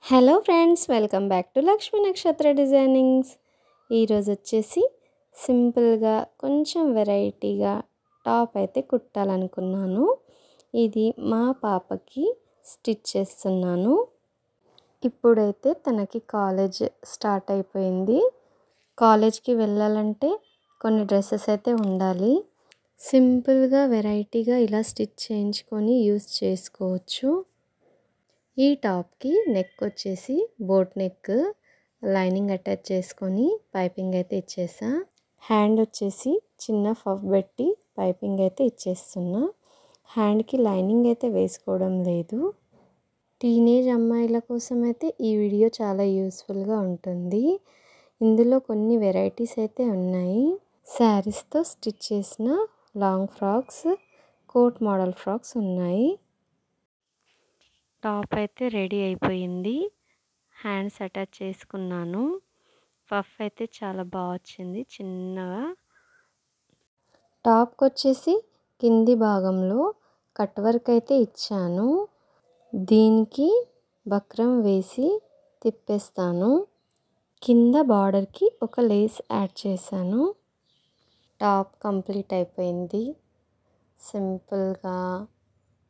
Hello friends, welcome back to Lakshmi నక్షత్ర designings. ఈరోజు వచ్చేసి సింపుల్గా కొంచెం వెరైటీగా టాప్ అయితే కుట్టాలనుకున్నాను. ఇది మా పాపకి స్టిచ్ చేస్తున్నాను. ఇప్పుడైతే తనకి కాలేజ్ స్టార్ట్ అయిపోయింది. కాలేజ్కి వెళ్ళాలంటే కొన్ని డ్రెస్సెస్ అయితే ఉండాలి. సింపుల్గా వెరైటీగా ఇలా స్టిచ్ చేయించుకొని యూస్ చేసుకోవచ్చు. ఈ టాప్కి నెక్ వచ్చేసి బోట్ నెక్, లైనింగ్ అటాచ్ చేసుకొని పైపింగ్ అయితే ఇచ్చేసా. హ్యాండ్ వచ్చేసి చిన్న పఫ్ పెట్టి పైపింగ్ అయితే ఇచ్చేస్తున్నా. హ్యాండ్కి లైనింగ్ అయితే వేసుకోవడం లేదు. టీనేజ్ అమ్మాయిల కోసం అయితే ఈ వీడియో చాలా యూస్ఫుల్గా ఉంటుంది. ఇందులో కొన్ని వెరైటీస్ అయితే ఉన్నాయి. శారీస్తో స్టిచ్ చేసిన long frocks, coat model frocks ఉన్నాయి. టాప్ అయితే రెడీ అయిపోయింది. హ్యాండ్స్ అటాచ్ చేసుకున్నాను. పఫ్ అయితే చాలా బాగా వచ్చింది చిన్నగా. టాప్కి వచ్చేసి కింది భాగంలో కట్ వర్క్ అయితే ఇచ్చాను. దీనికి బక్రం వేసి తిప్పేస్తాను. కింద బార్డర్కి ఒక లేస్ యాడ్ చేశాను. టాప్ కంప్లీట్ అయిపోయింది. సింపుల్గా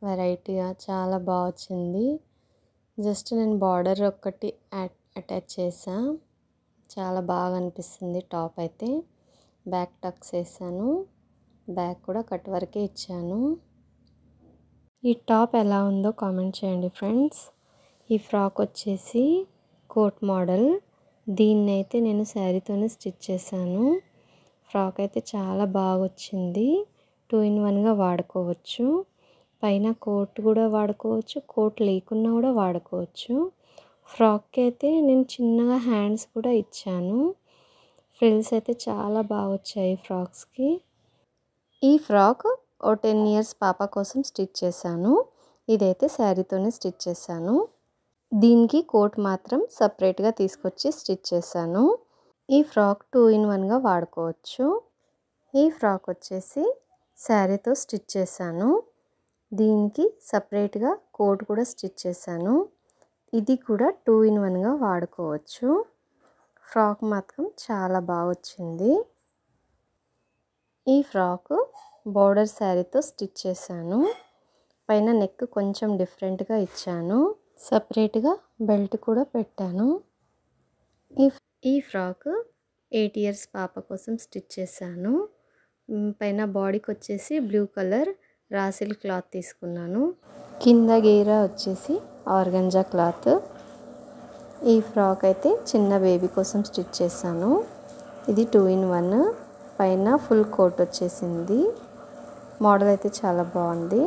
వెరైటీగా చాలా బాగా వచ్చింది. జస్ట్ నేను బార్డర్ ఒక్కటి అటాచ్ చేసా. చాలా బాగా అనిపిస్తుంది టాప్ అయితే. బ్యాక్ టక్స్ వేసాను. బ్యాక్ కూడా కట్ వర్కే ఇచ్చాను. ఈ టాప్ ఎలా ఉందో కామెంట్ చేయండి ఫ్రెండ్స్. ఈ ఫ్రాక్ వచ్చేసి కోట్ మోడల్. దీన్ని అయితే నేను శారీతోనే స్టిచ్ చేశాను. ఫ్రాక్ అయితే చాలా బాగా వచ్చింది. 2 in 1గా వాడుకోవచ్చు. పైన కోట్ కూడా వాడుకోవచ్చు, కోట్ లేకున్నా కూడా వాడుకోవచ్చు. ఫ్రాక్కి అయితే నేను చిన్నగా హ్యాండ్స్ కూడా ఇచ్చాను. ఫ్రిల్స్ అయితే చాలా బాగా వచ్చాయి ఫ్రాక్స్కి. ఈ ఫ్రాక్ 10 years పాప కోసం స్టిచ్ చేశాను. ఇదైతే శారీతోనే స్టిచ్ చేశాను. దీనికి కోట్ మాత్రం సపరేట్గా తీసుకొచ్చి స్టిచ్ చేశాను. ఈ ఫ్రాక్ 2 in 1గా వాడుకోవచ్చు. ఈ ఫ్రాక్ వచ్చేసి శారీతో స్టిచ్ చేశాను. దీనికి సపరేట్గా కోట్ కూడా స్టిచ్ చేశాను. ఇది కూడా 2 in 1గా వాడుకోవచ్చు. ఫ్రాక్ మాత్రం చాలా బాగా వచ్చింది. ఈ ఫ్రాక్ బోర్డర్ శారీతో స్టిచ్ చేశాను. పైన నెక్ కొంచెం డిఫరెంట్గా ఇచ్చాను. సపరేట్గా బెల్ట్ కూడా పెట్టాను. ఈ ఫ్రాక్ 8 years పాప కోసం స్టిచ్ చేశాను. పైన బాడీకి వచ్చేసి బ్లూ కలర్ రాసిల్ క్లాత్ తీసుకున్నాను. కింద గేరా వచ్చేసి ఆర్గంజా క్లాత్. ఈ ఫ్రాక్ అయితే చిన్న బేబీ కోసం స్టిచ్ చేశాను. ఇది 2 in 1. పైన ఫుల్ కోట్ వచ్చేసింది. మోడల్ అయితే చాలా బాగుంది.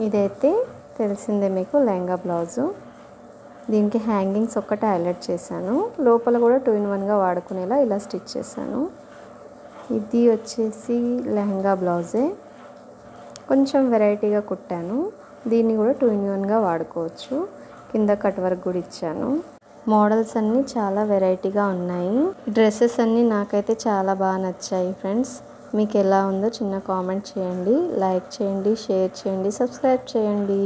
ఇదైతే తెలిసిందే మీకు, లెహంగా బ్లౌజు. దీనికి హ్యాంగింగ్స్ ఒక్కటే హైలైట్ చేశాను. లోపల కూడా 2 in 1గా వాడుకునేలా ఇలా స్టిచ్ చేశాను. ఇది వచ్చేసి లెహంగా బ్లౌజే. కొంచెం వెరైటీగా కుట్టాను. దీన్ని కూడా 2 in 1గా వాడుకోవచ్చు. కింద కట్ వర్క్ కూడా ఇచ్చాను. మోడల్స్ అన్నీ చాలా వెరైటీగా ఉన్నాయి. డ్రెస్సెస్ అన్నీ నాకైతే చాలా బాగా నచ్చాయి ఫ్రెండ్స్. మీకు ఎలా ఉందో చిన్న కామెంట్ చేయండి, లైక్ చేయండి, షేర్ చేయండి, సబ్స్క్రైబ్ చేయండి.